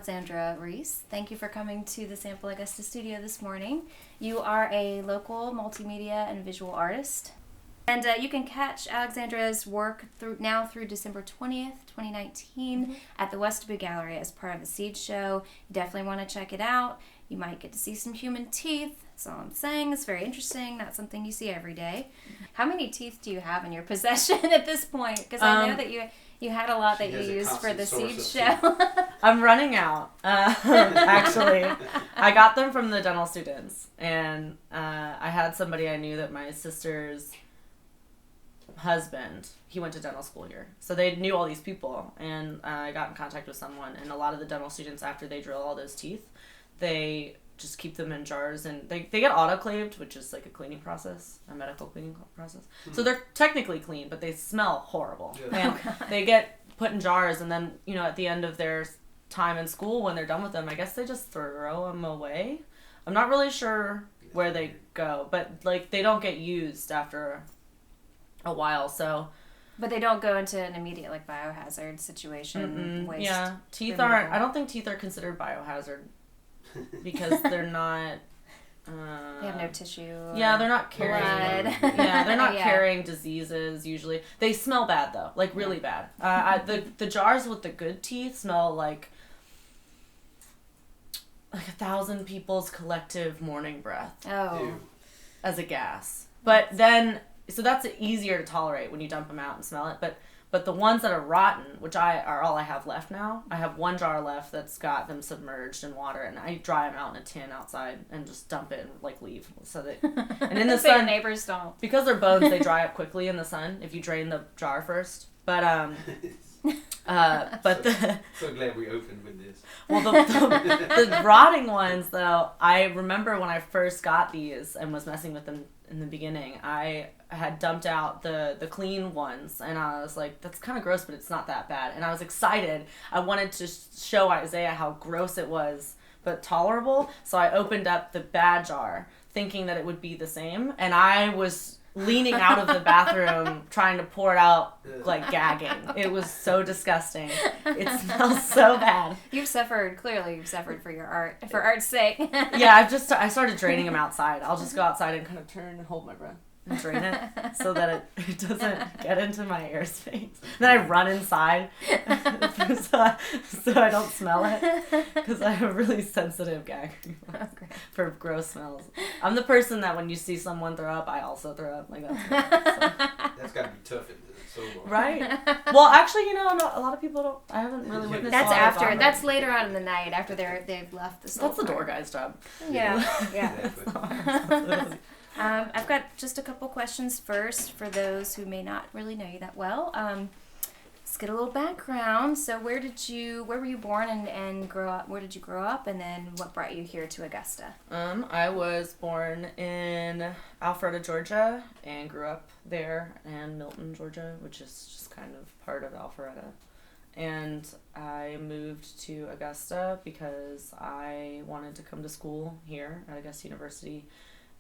Alexandra Ries. Thank you for coming to the Sample Augusta studio this morning. You are a local multimedia and visual artist. And you can catch Alexandra's work through December 20th, 2019 at the Westby Gallery as part of the Seed Show. You definitely want to check it out. You might get to see some human teeth. That's all I'm saying. It's very interesting. Not something you see every day. How many teeth do you have in your possession at this point? Because I know that you had a lot that you used for the Seed Show. I'm running out. Actually, I got them from the dental students, and I had somebody I knew that my sister's husband, he went to dental school here, so they knew all these people, and I got in contact with someone, and a lot of the dental students, after they drill all those teeth, they just keep them in jars, and they get autoclaved, which is like a cleaning process, a medical cleaning process. Mm-hmm. So they're technically clean, but they smell horrible. Yeah. And they get put in jars, and then, you know, at the end of their time in school, when they're done with them, I guess they just throw them away. I'm not really sure where they go, but like they don't get used after a while, so. But they don't go into an immediate like biohazard situation. Waste. Yeah, teeth aren't. I don't think teeth are considered biohazard because they're not. They have no tissue. Yeah, they're not carrying. Yeah, they're not carrying diseases usually. They smell bad though, like really bad. The jars with the good teeth smell like 1,000 people's collective morning breath. Oh. Ew. As a gas, but then. So that's easier to tolerate when you dump them out and smell it. But the ones that are rotten, which are all I have left now, I have one jar left that's got them submerged in water, and I dry them out in a tin outside and just dump it and like leave. So that and in the sun, your neighbors don't, because they're bones, they dry up quickly in the sun if you drain the jar first. But so glad we opened with this. Well, the rotting ones though, I remember when I first got these and was messing with them in the beginning, I had dumped out the clean ones, and I was like, that's kind of gross, but it's not that bad. And I was excited. I wanted to show Isaiah how gross it was, but tolerable. So I opened up the bad jar, thinking that it would be the same, and I was leaning out of the bathroom trying to pour it out, like gagging. It was so disgusting. It smells so bad. Clearly you've suffered for your art, for art's sake. Yeah, I started draining them outside. I'll just go outside and kind of turn and hold my breath and drain it so that it doesn't get into my airspace. Then I run inside so I don't smell it, because I have a really sensitive gag reflex for gross smells. I'm the person that when you see someone throw up, I also throw up. Like that's That's got to be tough in the soul. Right. Well, actually, you know, a lot of people don't. I haven't really witnessed. That's after. That's later on in the night after they've left the soul. That's the door guy's job. Yeah. Exactly. I've got just a couple questions first for those who may not really know you that well. Let's get a little background. So where were you born and grow up? Where did you grow up, and then what brought you here to Augusta? I was born in Alpharetta, Georgia, and grew up there, and Milton, Georgia, which is just kind of part of Alpharetta. And I moved to Augusta because I wanted to come to school here at Augusta University,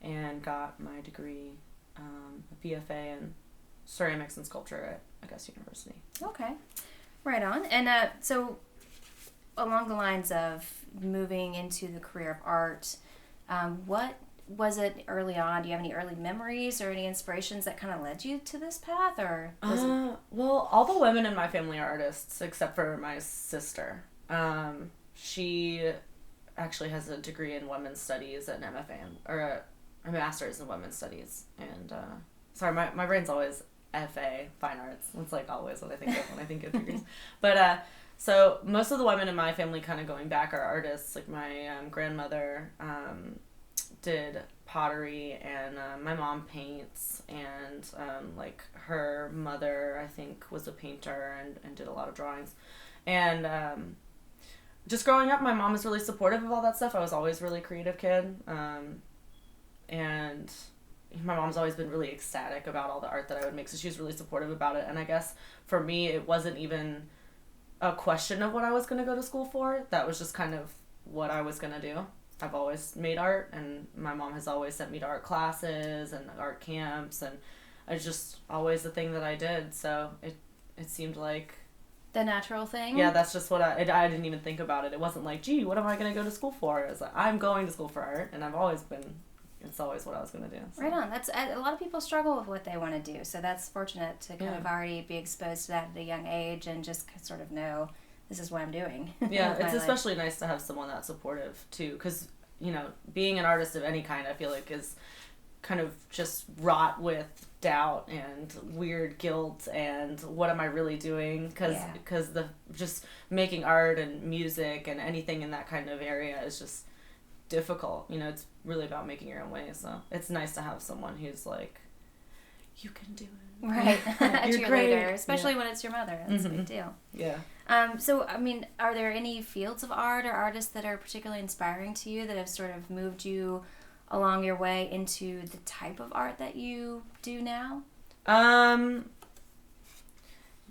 and got my degree, a BFA in ceramics and sculpture at Augusta University. Okay, right on. And so along the lines of moving into the career of art, what was it early on? Do you have any early memories or any inspirations that kind of led you to this path? Or well, all the women in my family are artists except for my sister. She actually has a degree in women's studies at an MFA, or a master's in women's studies, and sorry, my brain's always FA, fine arts. That's like always what I think of when I think of degrees. But so most of the women in my family, kind of going back, are artists. Like my grandmother did pottery, and my mom paints, and like her mother, I think, was a painter and did a lot of drawings. And just growing up, my mom was really supportive of all that stuff. I was always a really creative kid. And my mom's always been really ecstatic about all the art that I would make, so she was really supportive about it. And I guess for me, it wasn't even a question of what I was going to go to school for. That was just kind of what I was going to do. I've always made art, and my mom has always sent me to art classes and art camps, and it's just always the thing that I did. So it seemed like The natural thing. Yeah, that's just what I didn't even think about it. It wasn't like, gee, what am I going to go to school for? It was like, I'm going to school for art, and it's always what I was going to do. So. Right on. That's a lot of people struggle with what they want to do, so that's fortunate to kind of already be exposed to that at a young age and just sort of know this is what I'm doing. Yeah, it's especially nice to have someone that's supportive too, because being an artist of any kind, I feel like is kind of just wrought with doubt and weird guilt and what am I really doing, because the just making art and music and anything in that kind of area is just difficult. It's really about making your own way, so it's nice to have someone who's like, you can do it, right? A You're cheerleader, great. Especially when it's your mother. That's a big deal. Yeah. So I mean, are there any fields of art or artists that are particularly inspiring to you that have sort of moved you along your way into the type of art that you do now?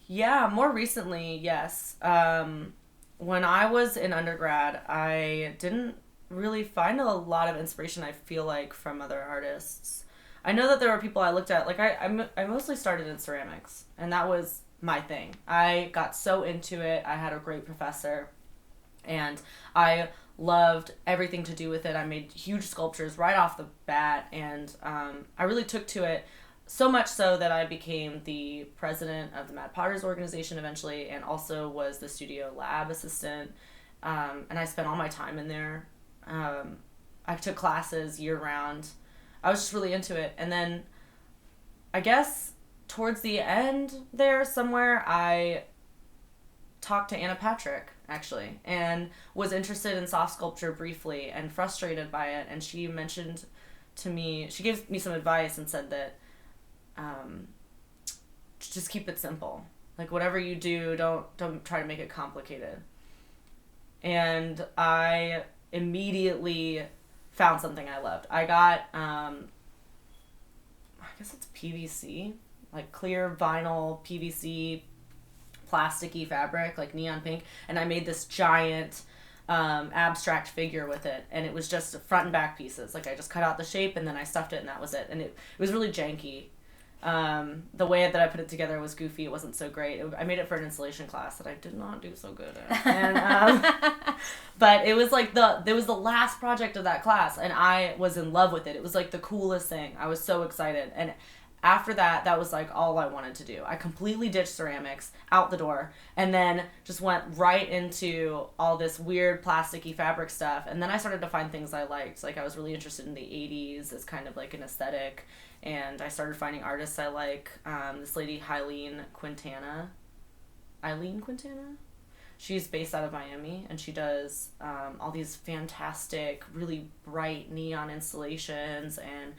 Yeah, more recently, yes. When I was in undergrad, I didn't really find a lot of inspiration, I feel like, from other artists. I know that there were people I looked at, like I mostly started in ceramics, and that was my thing. I got so into it. I had a great professor, and I loved everything to do with it. I made huge sculptures right off the bat, and I really took to it, so much so that I became the president of the Mad Potters organization eventually, and also was the studio lab assistant, and I spent all my time in there. I took classes year-round. I was just really into it, and then I guess towards the end there somewhere, I talked to Anna Patrick, actually, and was interested in soft sculpture briefly and frustrated by it, and she mentioned to me, she gave me some advice and said that just keep it simple. Like, whatever you do, don't try to make it complicated. And I immediately found something I loved. I got, I guess it's PVC, like clear vinyl PVC plasticky fabric, like neon pink, and I made this giant abstract figure with it, and it was just front and back pieces. Like, I just cut out the shape and then I stuffed it, and that was it. And it was really janky. The way that I put it together was goofy. It wasn't so great. I made it for an installation class that I did not do so good at. And, but it was like it was the last project of that class, and I was in love with it. It was like the coolest thing. I was so excited. And after that, that was like all I wanted to do. I completely ditched ceramics out the door, and then just went right into all this weird plasticky fabric stuff. And then I started to find things I liked. Like, I was really interested in the 80s as kind of like an aesthetic. And I started finding artists I like. This lady, Eileen Quintana. She's based out of Miami, and she does all these fantastic, really bright neon installations and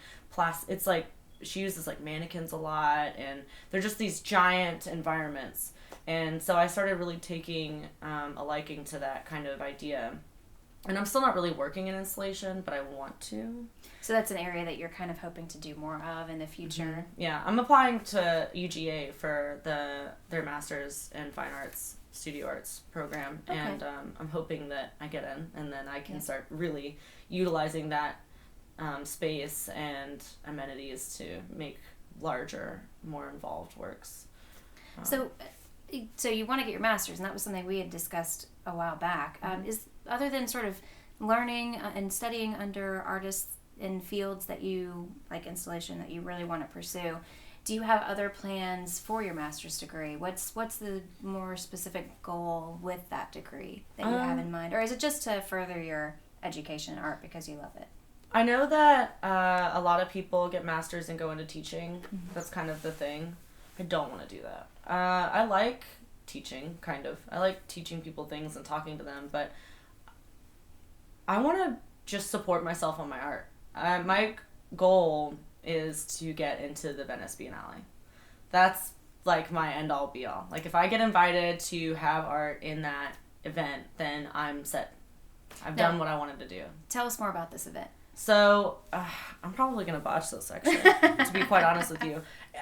it's like, she uses like mannequins a lot, and they're just these giant environments. And so I started really taking a liking to that kind of idea. And I'm still not really working in installation, but I want to. So that's an area that you're kind of hoping to do more of in the future. Mm-hmm. Yeah, I'm applying to UGA for their Master's in Fine Arts, Studio Arts program. Okay. And I'm hoping that I get in, and then I can start really utilizing that space and amenities to make larger, more involved works. So you want to get your master's, and that was something we had discussed a while back. Is other than sort of learning and studying under artists in fields that you like, installation, that you really want to pursue, do you have other plans for your master's degree? What's the more specific goal with that degree that you have in mind, or is it just to further your education in art because you love it? I know that a lot of people get masters and go into teaching. Mm-hmm. That's kind of the thing. I don't want to do that. I like teaching, kind of. I like teaching people things and talking to them, but I want to just support myself on my art. My goal is to get into the Venice Biennale. That's like my end-all be-all. Like, if I get invited to have art in that event, then I'm set. I've done what I wanted to do. Tell us more about this event. So, I'm probably going to botch this, actually, to be quite honest with you.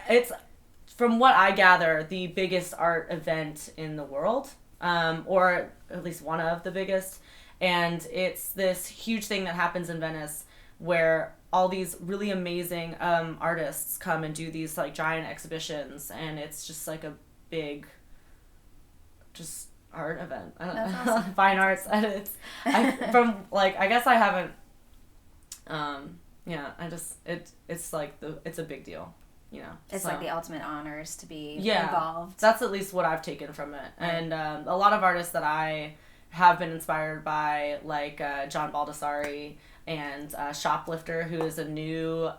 It's, from what I gather, the biggest art event in the world, or at least one of the biggest. And it's this huge thing that happens in Venice where all these really amazing artists come and do these like giant exhibitions, and it's just like a big just art event. I don't That's know. awesome. Fine arts. And I guess I haven't, it's like it's a big deal, you know. It's so. like the ultimate honors to be Yeah, involved. that's at least what I've taken from it. Right. And a lot of artists that I have been inspired by, like John Baldessari and Shoplifter, who is a new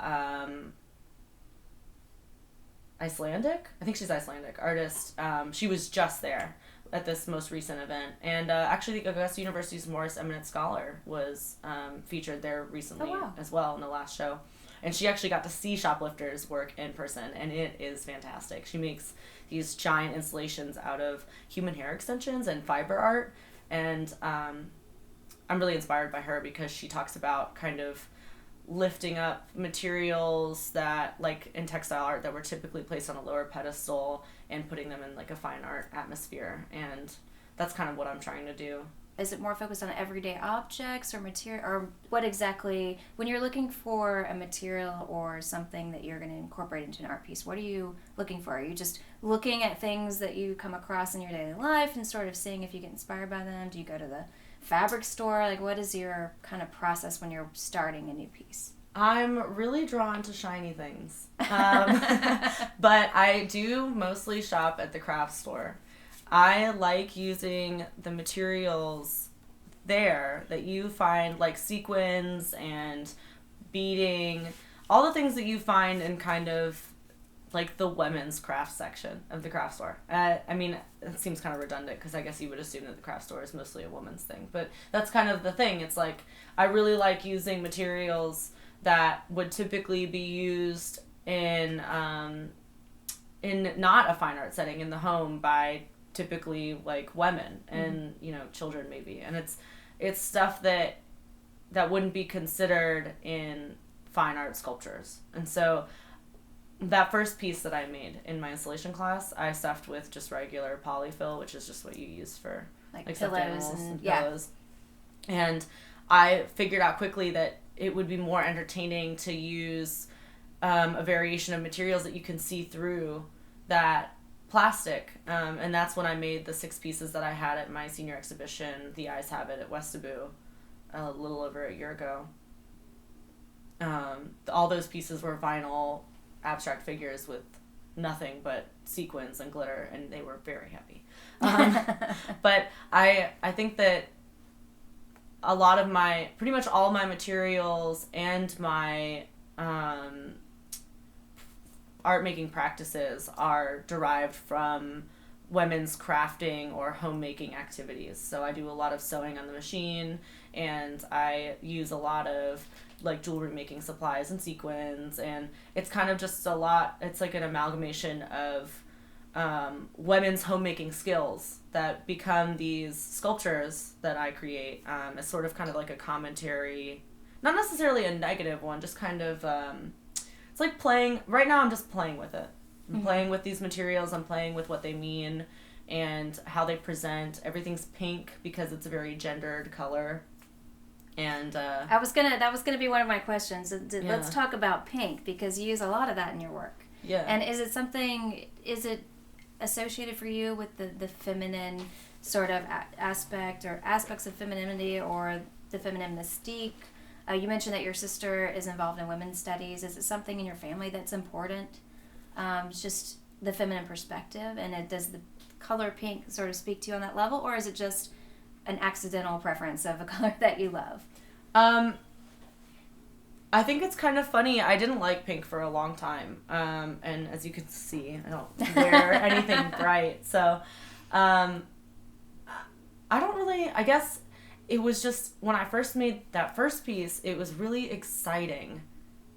Icelandic, I think she's Icelandic artist. She was just there at this most recent event. And actually the Augusta University's Morris Eminent Scholar was featured there recently as well in the last show. And she actually got to see Shoplifter's work in person, and it is fantastic. She makes these giant installations out of human hair extensions and fiber art, and I'm really inspired by her because she talks about kind of lifting up materials that, like in textile art, that were typically placed on a lower pedestal and putting them in like a fine art atmosphere, and that's kind of what I'm trying to do. Is it more focused on everyday objects or material, or what exactly, when you're looking for a material or something that you're going to incorporate into an art piece, what are you looking for? Are you just looking at things that you come across in your daily life and sort of seeing if you get inspired by them? Do you go to the fabric store? Like, what is your kind of process when you're starting a new piece? I'm really drawn to shiny things, but I do mostly shop at the craft store. I like using the materials there that you find, like sequins and beading, all the things that you find in kind of like the women's craft section of the craft store. I mean, it seems kind of redundant because I guess you would assume that the craft store is mostly a woman's thing, but that's kind of the thing. It's like I really like using materials that would typically be used in not a fine art setting in the home by typically like women and you know, children maybe, and it's stuff that wouldn't be considered in fine art sculptures. And so that first piece that I made in my installation class, I stuffed with just regular polyfill, which is just what you use for like stuffed pillows animals and pillows. And I figured out quickly that it would be more entertaining to use a variation of materials that you can see through that plastic, and that's when I made the 6 pieces that I had at my senior exhibition, The Eyes Have It, at Westabu a little over a year ago. All those pieces were vinyl abstract figures with nothing but sequins and glitter, and they were very heavy. But I think that a lot of pretty much all my materials and my art making practices are derived from women's crafting or homemaking activities. So I do a lot of sewing on the machine, and I use a lot of like jewelry making supplies and sequins, and it's kind of just a lot. It's like an amalgamation of women's homemaking skills that become these sculptures that I create as sort of kind of like a commentary, not necessarily a negative one, just kind of it's like playing. Right now I'm just playing with it. I'm playing with these materials. I'm playing with what they mean and how they present. Everything's pink because it's a very gendered color. And that was gonna be one of my questions. Let's talk about pink, because you use a lot of that in your work. Yeah. And is it associated for you with the feminine sort of aspect or aspects of femininity or the feminine mystique? You mentioned that your sister is involved in women's studies. Is it something in your family that's important? Just the feminine perspective, and does the color pink sort of speak to you on that level, or is it just an accidental preference of a color that you love? I think it's kind of funny. I didn't like pink for a long time, and as you can see, I don't wear anything bright. So, I don't really. I guess it was just when I first made that first piece, it was really exciting.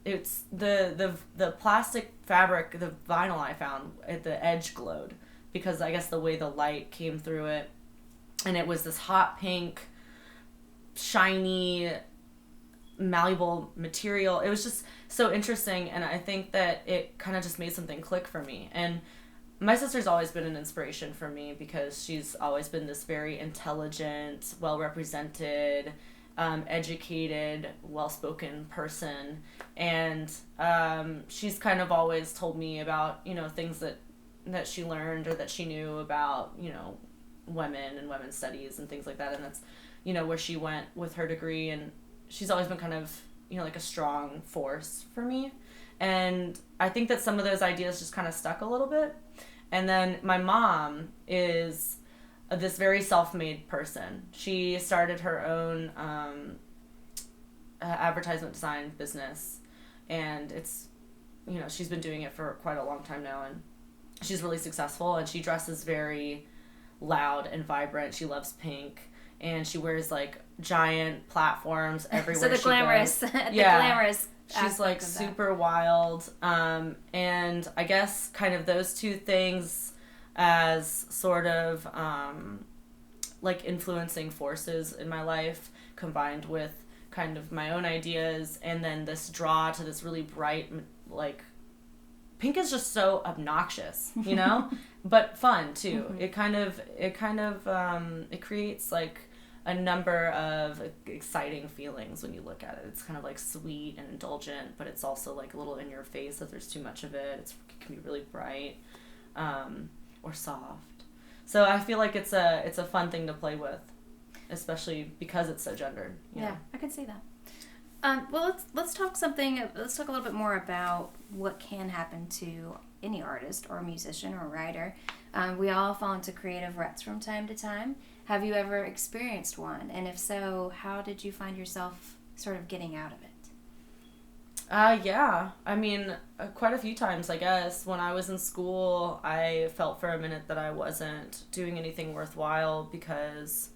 It's the plastic fabric, the vinyl I found at the edge glowed because I guess the way the light came through it, and it was this hot pink, shiny, malleable material. It was just so interesting, and I think that it kind of just made something click for me. And my sister's always been an inspiration for me because she's always been this very intelligent, well-represented, educated, well-spoken person, and she's kind of always told me about, you know, things that she learned or that she knew about, you know, women and women's studies and things like that, and that's, you know, where she went with her degree, and she's always been kind of, you know, like a strong force for me. And I think that some of those ideas just kind of stuck a little bit. And then my mom is this very self-made person. She started her own advertisement design business, and it's, you know, she's been doing it for quite a long time now, and she's really successful, and she dresses very loud and vibrant. She loves pink, and she wears like giant platforms everywhere. So the she glamorous, goes. the Yeah. glamorous. She's like super wild, and I guess kind of those two things as sort of like influencing forces in my life, combined with kind of my own ideas, and then this draw to this really bright, like, pink is just so obnoxious, you know, but fun too. Mm-hmm. It creates like a number of exciting feelings when you look at it. It's kind of like sweet and indulgent, but it's also like a little in your face if there's too much of it. It can be really bright, or soft. So I feel like it's a fun thing to play with, especially because it's so gendered. You know? I can see that. Well, let's talk a little bit more about what can happen to any artist or musician or writer. We all fall into creative ruts from time to time. Have you ever experienced one? And if so, how did you find yourself sort of getting out of it? Yeah. I mean, quite a few times, I guess. When I was in school, I felt for a minute that I wasn't doing anything worthwhile because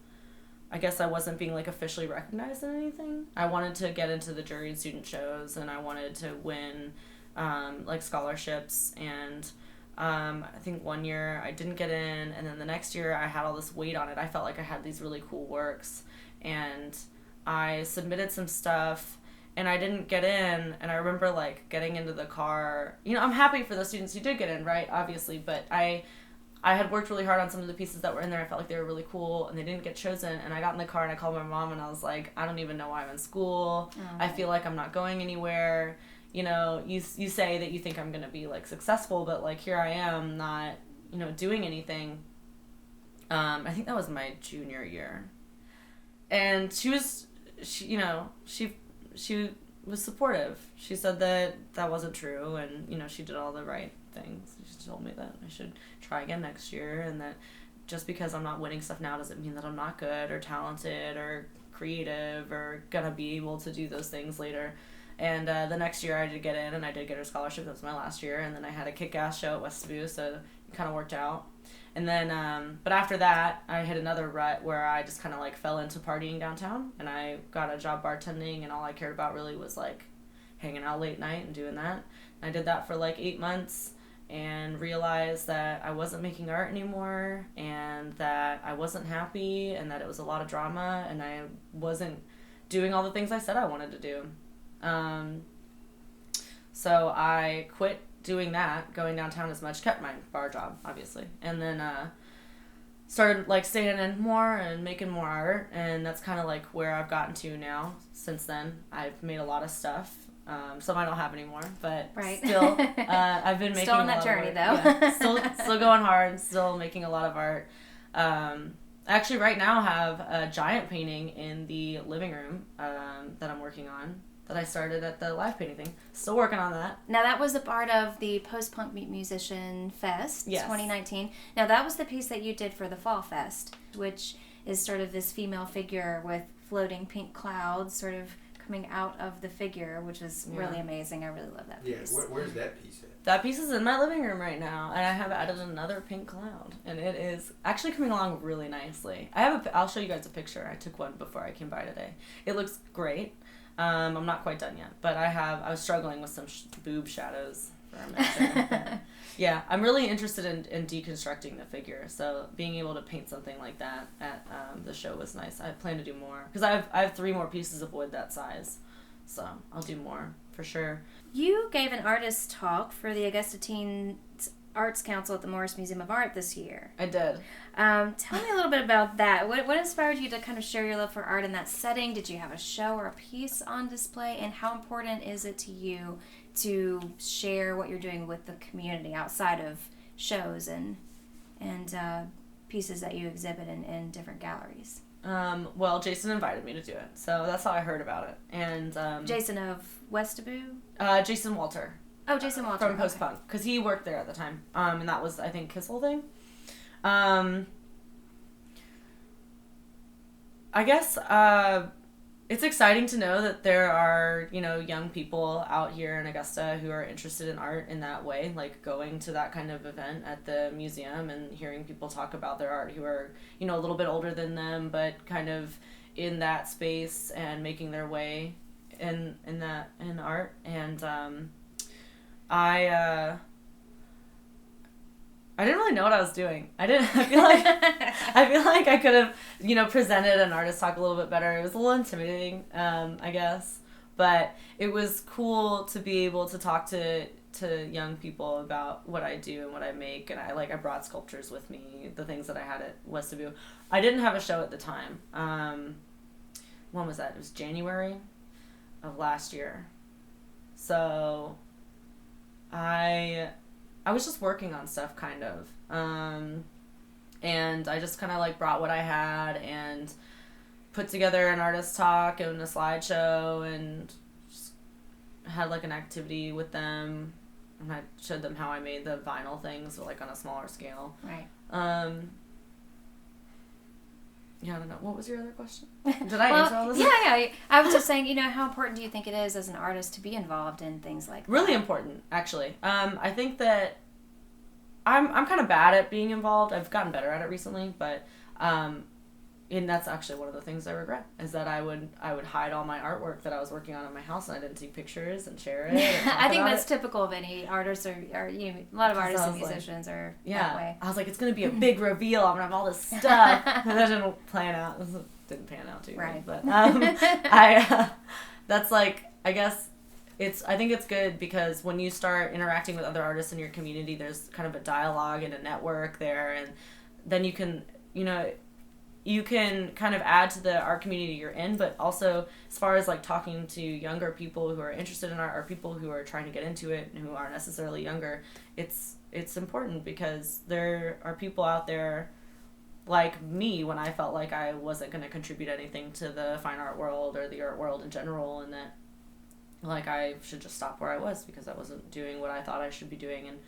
I guess I wasn't being, like, officially recognized in anything. I wanted to get into the juried student shows, and I wanted to win, like, scholarships, and I think one year I didn't get in, and then the next year I had all this weight on it. I felt like I had these really cool works, and I submitted some stuff, and I didn't get in, and I remember, like, getting into the car. You know, I'm happy for the students who did get in, right, obviously, but I had worked really hard on some of the pieces that were in there. I felt like they were really cool, and they didn't get chosen, and I got in the car, and I called my mom, and I was like, I don't even know why I'm in school. Oh. I feel like I'm not going anywhere. You know, you say that you think I'm going to be, like, successful, but, like, here I am not, you know, doing anything. I think that was my junior year. And she was supportive. She said that wasn't true, and, you know, she did all the right things. She told me that I should try again next year, and that just because I'm not winning stuff now doesn't mean that I'm not good or talented or creative or gonna be able to do those things later. And the next year I did get in, and I did get a scholarship. That was my last year, and then I had a kick-ass show at Westview, so it kind of worked out. And then, but after that, I hit another rut where I just kind of, like, fell into partying downtown, and I got a job bartending, and all I cared about really was, like, hanging out late night and doing that. And I did that for, like, 8 months, and realized that I wasn't making art anymore, and that I wasn't happy, and that it was a lot of drama, and I wasn't doing all the things I said I wanted to do. So I quit doing that, going downtown as much, kept my bar job, obviously, and then started, like, staying in more and making more art, and that's kind of, like, where I've gotten to now. Since then, I've made a lot of stuff. Some I don't have anymore, but right. Still, I've been making still on a that lot journey, of though. art. Yeah, still going hard, still making a lot of art. Actually, right now, I have a giant painting in the living room that I'm working on, that I started at the live painting thing. Still working on that. Now, that was a part of the Post-Punk Musician Fest, yes. 2019. Now, that was the piece that you did for the Fall Fest, which is sort of this female figure with floating pink clouds sort of coming out of the figure, which is really amazing. I really love that piece. Yeah, where's that piece at? That piece is in my living room right now, and I have added another pink cloud, and it is actually coming along really nicely. I'll show you guys a picture. I took one before I came by today. It looks great. I'm not quite done yet, but I was struggling with some boob shadows for a minute. Yeah, I'm really interested in deconstructing the figure, so being able to paint something like that at the show was nice. I plan to do more, because I have 3 more pieces of wood that size, so I'll do more for sure. You gave an artist talk for the Augusta Teens Arts Council at the Morris Museum of Art this year. I did. Tell me a little bit about that. What inspired you to kind of share your love for art in that setting? Did you have a show or a piece on display? And how important is it to you to share what you're doing with the community outside of shows and pieces that you exhibit in different galleries? Well, Jason invited me to do it, so that's how I heard about it. And Jason of Westaboo? Jason Walter. Oh, Jason Walter. From Post Punk, because he worked there at the time, and that was, I think, his whole thing. I guess it's exciting to know that there are, young people out here in Augusta who are interested in art in that way, like going to that kind of event at the museum and hearing people talk about their art who are, a little bit older than them, but kind of in that space and making their way in art. And I didn't really know what I was doing. I feel like I could have, presented an artist talk a little bit better. It was a little intimidating, I guess. But it was cool to be able to talk to young people about what I do and what I make. And I brought sculptures with me, the things that I had at Westaboo. I didn't have a show at the time. When was that? It was January of last year. So I was just working on stuff, kind of. And I just kind of, brought what I had and put together an artist talk and a slideshow and just had, an activity with them. And I showed them how I made the vinyl things, on a smaller scale. Right. Yeah, I don't know. What was your other question? Did I answer all this? Yeah. I was just saying, how important do you think it is as an artist to be involved in things like that? Really important, actually. I think that I'm kind of bad at being involved. I've gotten better at it recently, but and that's actually one of the things I regret, is that I would hide all my artwork that I was working on in my house, and I didn't take pictures and share it. And I think that's typical of any artist or a lot of artists and musicians are that way. I was like, it's going to be a big reveal. I'm going to have all this stuff. And that didn't plan out. This didn't pan out too right. But that's I guess I think it's good because when you start interacting with other artists in your community, there's kind of a dialogue and a network there, and then you can, you can kind of add to the art community you're in, but also as far as talking to younger people who are interested in art or people who are trying to get into it and who aren't necessarily younger, it's important because there are people out there like me when I felt like I wasn't going to contribute anything to the fine art world or the art world in general, and that I should just stop where I was because I wasn't doing what I thought I should be doing. And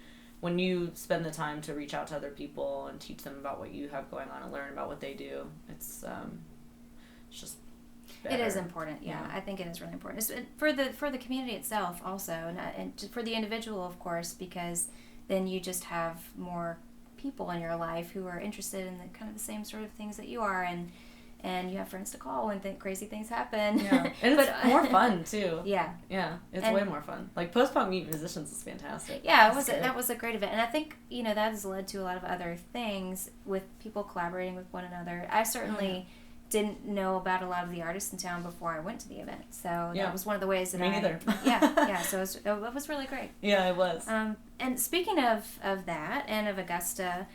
when you spend the time to reach out to other people and teach them about what you have going on and learn about what they do, it's just better. It is important, yeah. I think it is really important. It's for the community itself also, and for the individual, of course, because then you just have more people in your life who are interested in the kind of the same sort of things that you are, and you have friends to call when crazy things happen. Yeah, and it's more fun too. Yeah, it's way more fun. Post-punk Meet Musicians is fantastic. Yeah, that was a great event, and I think that has led to a lot of other things with people collaborating with one another. I certainly didn't know about a lot of the artists in town before I went to the event, so that was one of the ways that Me neither. So it was really great. Yeah, it was. And speaking of that and of Augusta.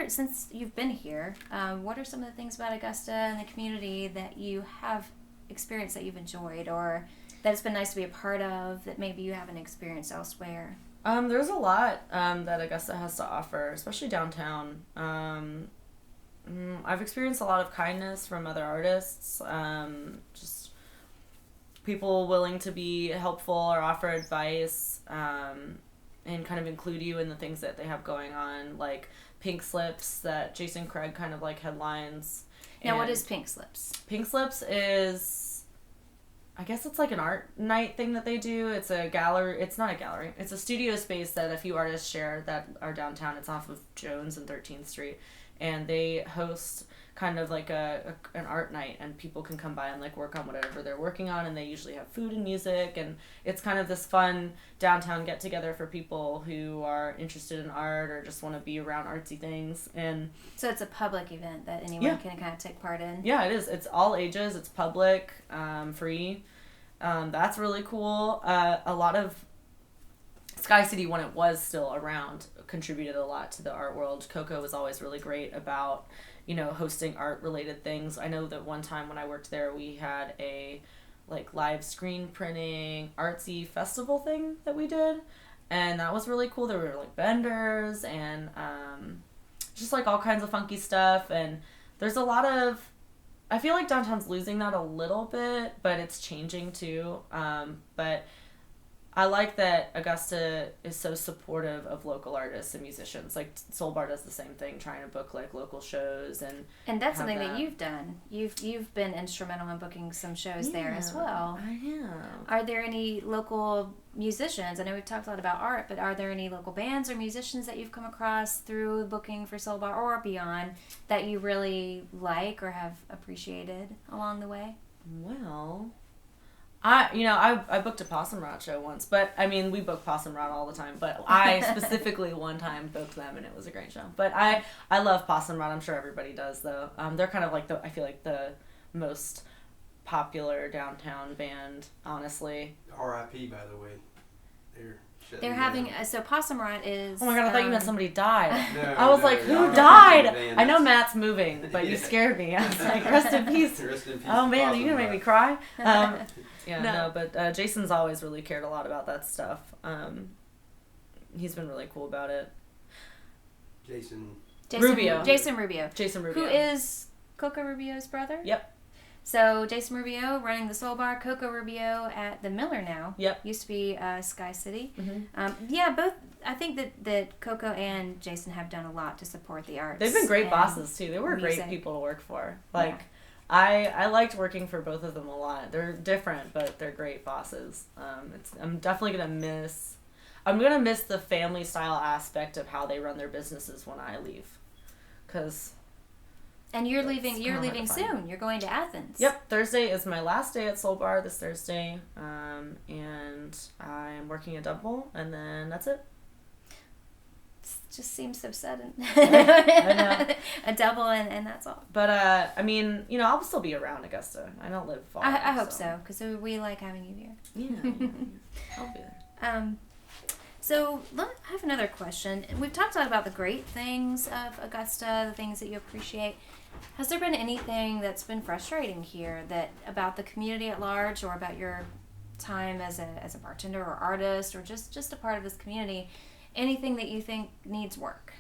Since you've been here, what are some of the things about Augusta and the community that you have experienced that you've enjoyed or that it's been nice to be a part of that maybe you haven't experienced elsewhere? There's a lot that Augusta has to offer, especially downtown. I've experienced a lot of kindness from other artists, just people willing to be helpful or offer advice, and kind of include you in the things that they have going on, like Pink Slips that Jason Craig kind of headlines. Now, what is Pink Slips? Pink Slips is, I guess it's an art night thing that they do. It's a gallery. It's not a gallery. It's a studio space that a few artists share that are downtown. It's off of Jones and 13th Street. And they host kind of an art night, and people can come by and work on whatever they're working on, and they usually have food and music, and it's kind of this fun downtown get together for people who are interested in art or just want to be around artsy things. And so it's a public event that anyone can kind of take part in. Yeah, it is. It's all ages. It's public, free. That's really cool. A lot of Sky City, when it was still around, contributed a lot to the art world. Coco was always really great about hosting art related things. I know that one time when I worked there, we had a live screen printing artsy festival thing that we did, and that was really cool. There were vendors and just like all kinds of funky stuff, and there's a lot of, I feel like downtown's losing that a little bit, but it's changing too. But I like that Augusta is so supportive of local artists and musicians. Like Soul Bar does the same thing, trying to book like local shows and that's something that you've done. You've been instrumental in booking some shows there as well. I am. Are there any local musicians? I know we've talked a lot about art, but are there any local bands or musicians that you've come across through booking for Soul Bar or beyond that you really like or have appreciated along the way? Well, I booked a Possum Rot show once, but I mean, we book Possum Rot all the time, but I specifically one time booked them and it was a great show. But I love Possum Rot. I'm sure everybody does though. They're kind of like I feel like the most popular downtown band, honestly. R.I.P. by the way. They're having so Possum Rot is. Oh my god! I thought you meant somebody died. No, I was like, who R.I.P. died? band. I know Matt's moving, but you scared me. I was like, rest in peace. Rest in peace. Oh man, are you gonna make me cry? No. No, but Jason's always really cared a lot about that stuff. He's been really cool about it. Jason Rubio. Jason Rubio. Who is Coco Rubio's brother? Yep. So Jason Rubio running the Soul Bar, Coco Rubio at the Miller now. Yep. Used to be Sky City. Mm-hmm. Both. I think that Coco and Jason have done a lot to support the arts. They've been great bosses too. They were great people to work for. I liked working for both of them a lot. They're different, but they're great bosses. I'm definitely gonna miss the family style aspect of how they run their businesses when I leave, because. And you're leaving soon. You're going to Athens. Yep, Thursday is my last day at Soul Bar this Thursday, and I'm working a double, and then that's it. It just seems so sudden. I know. A double and that's all. But I mean, I'll still be around Augusta. I don't live far. I hope so, because we like having you here. Yeah, I'll be there. So I have another question. We've talked a lot about the great things of Augusta, the things that you appreciate. Has there been anything that's been frustrating here about the community at large, or about your time as a bartender or artist, or just a part of this community? Anything that you think needs work?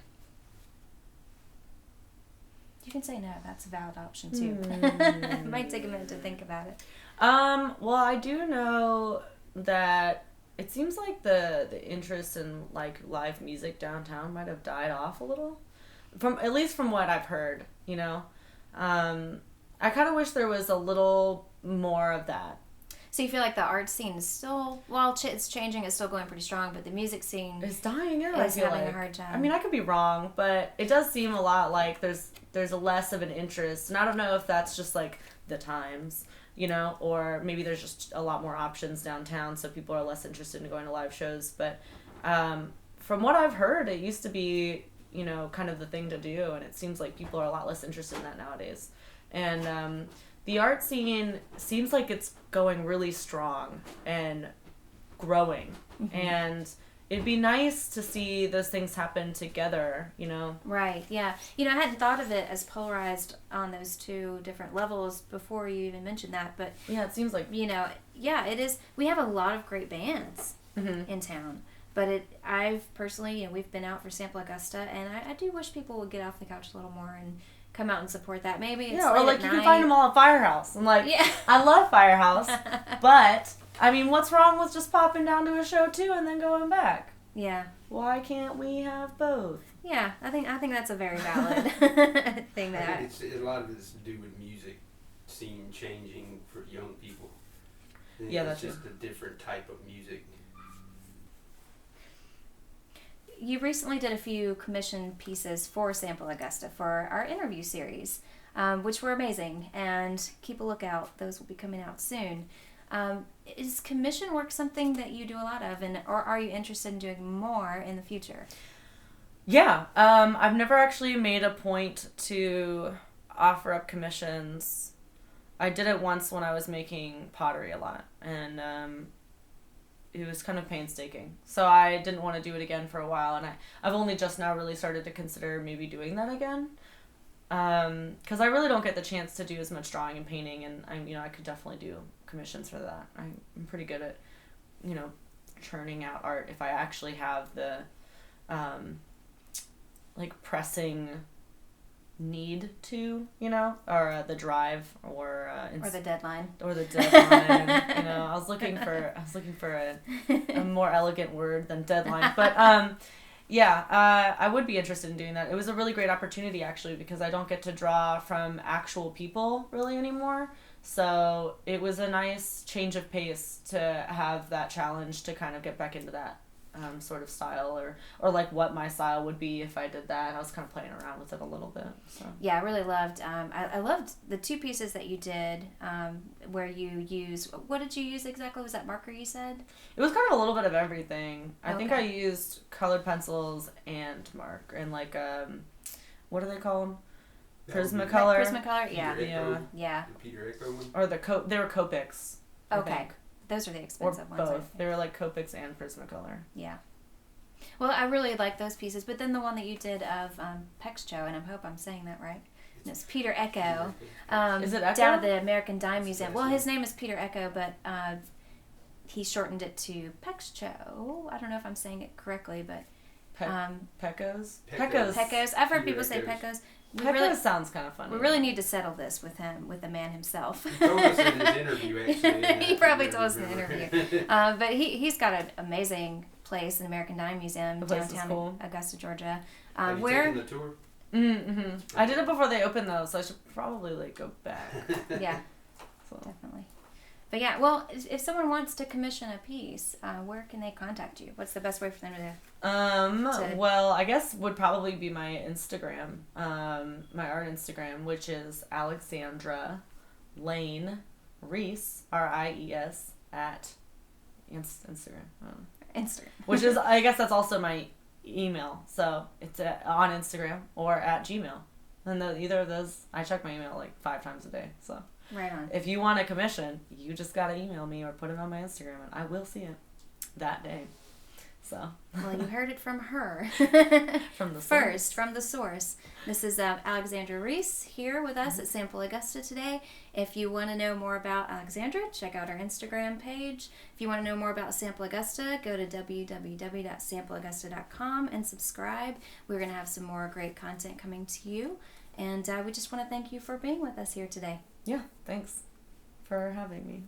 You can say no. That's a valid option too. It might take a minute to think about it. Well, I do know that it seems like the interest in like live music downtown might have died off a little, at least from what I've heard. I kind of wish there was a little more of that. So you feel like the art scene is still, while it's changing, it's still going pretty strong, but the music scene is dying out. Is having a hard time. I mean, I could be wrong, but it does seem a lot like there's a less of an interest, and I don't know if that's just like the times, or maybe there's just a lot more options downtown, so people are less interested in going to live shows. But from what I've heard, it used to be, kind of the thing to do, and it seems like people are a lot less interested in that nowadays. And the art scene seems like it's going really strong and growing. Mm-hmm. And it'd be nice to see those things happen together, Right, yeah. I hadn't thought of it as polarized on those two different levels before you even mentioned that, but... Yeah, it seems like... yeah, it is. We have a lot of great bands in town, but I've personally, we've been out for Sample Augusta, and I do wish people would get off the couch a little more and come out and support that. Maybe it's or like you can find them all at Firehouse. I'm like, yeah. I love Firehouse, but I mean, what's wrong with just popping down to a show too and then going back? Yeah. Why can't we have both? Yeah, I think that's a very valid thing. I think a lot of it's to do with music scene changing for young people. Yeah, that's just a different type of music. You recently did a few commission pieces for Sample Augusta for our interview series, which were amazing, and keep a lookout. Those will be coming out soon. Is commission work something that you do a lot of, or are you interested in doing more in the future? Yeah, I've never actually made a point to offer up commissions. I did it once when I was making pottery a lot, and it was kind of painstaking. So I didn't want to do it again for a while, and I've only just now really started to consider maybe doing that again. Because I really don't get the chance to do as much drawing and painting, and I could definitely do commissions for that. I'm pretty good at, churning out art if I actually have the like pressing need to, you know, or the drive, or the deadline, I was looking for a more elegant word than deadline, but I would be interested in doing that. It was a really great opportunity, actually, because I don't get to draw from actual people really anymore, so it was a nice change of pace to have that challenge to kind of get back into that sort of style, or like what my style would be if I did that. I was kind of playing around with it a little bit. So yeah, I really loved. I loved the two pieces that you did, where you use. What did you use exactly? Was that marker you said? It was kind of a little bit of everything. I think I Okay. used colored pencils and and like what do they call them? Prismacolor. Prismacolor. Yeah. Peter Echo, Yeah. the Peter Echo one. Or they were Copics. I Okay. think. Those are the Or expensive ones. I both. think. They were like Copics and Prismacolor. Yeah. Well, I really like those pieces, but then the one that you did of Pexcho, and I hope I'm saying that right. And it's Peter Echo. Is it Echo? Down at the American Dime Museum. Well, his name is Peter Echo, but he shortened it to Pexcho. I don't know if I'm saying it correctly, but Pecos? Pecos. I've heard Peter people say Echoes. Pecos. Pecos sounds kind of funny. We really need to settle this with him, with the man himself. He told us in his interview, actually. He probably told us in the interview. But he's got an amazing place, the American Dime Museum, The place is downtown cool. Augusta, Georgia. Have you Where? taken the tour? Mm-hmm. I did it before they opened those, so I should probably like go back. Yeah, So. definitely. But yeah, well, if someone wants to commission a piece, where can they contact you? What's the best way for them to? Well, I guess would probably be my Instagram, my art Instagram, which is Alexandra Lane Ries, Ries, at Instagram. Instagram. Which is, I guess that's also my email. So it's on Instagram or at Gmail. And either of those, I check my email like 5 times a day. So Right on. if you want a commission, you just gotta email me or put it on my Instagram, and I will see it that day. So. Well, you heard it from her. From the First, from the source. This is Alexandra Ries here with us at Sample Augusta today. If you want to know more about Alexandra, check out our Instagram page. If you want to know more about Sample Augusta, go to www.sampleaugusta.com and subscribe. We're going to have some more great content coming to you. And we just want to thank you for being with us here today. Yeah, thanks for having me.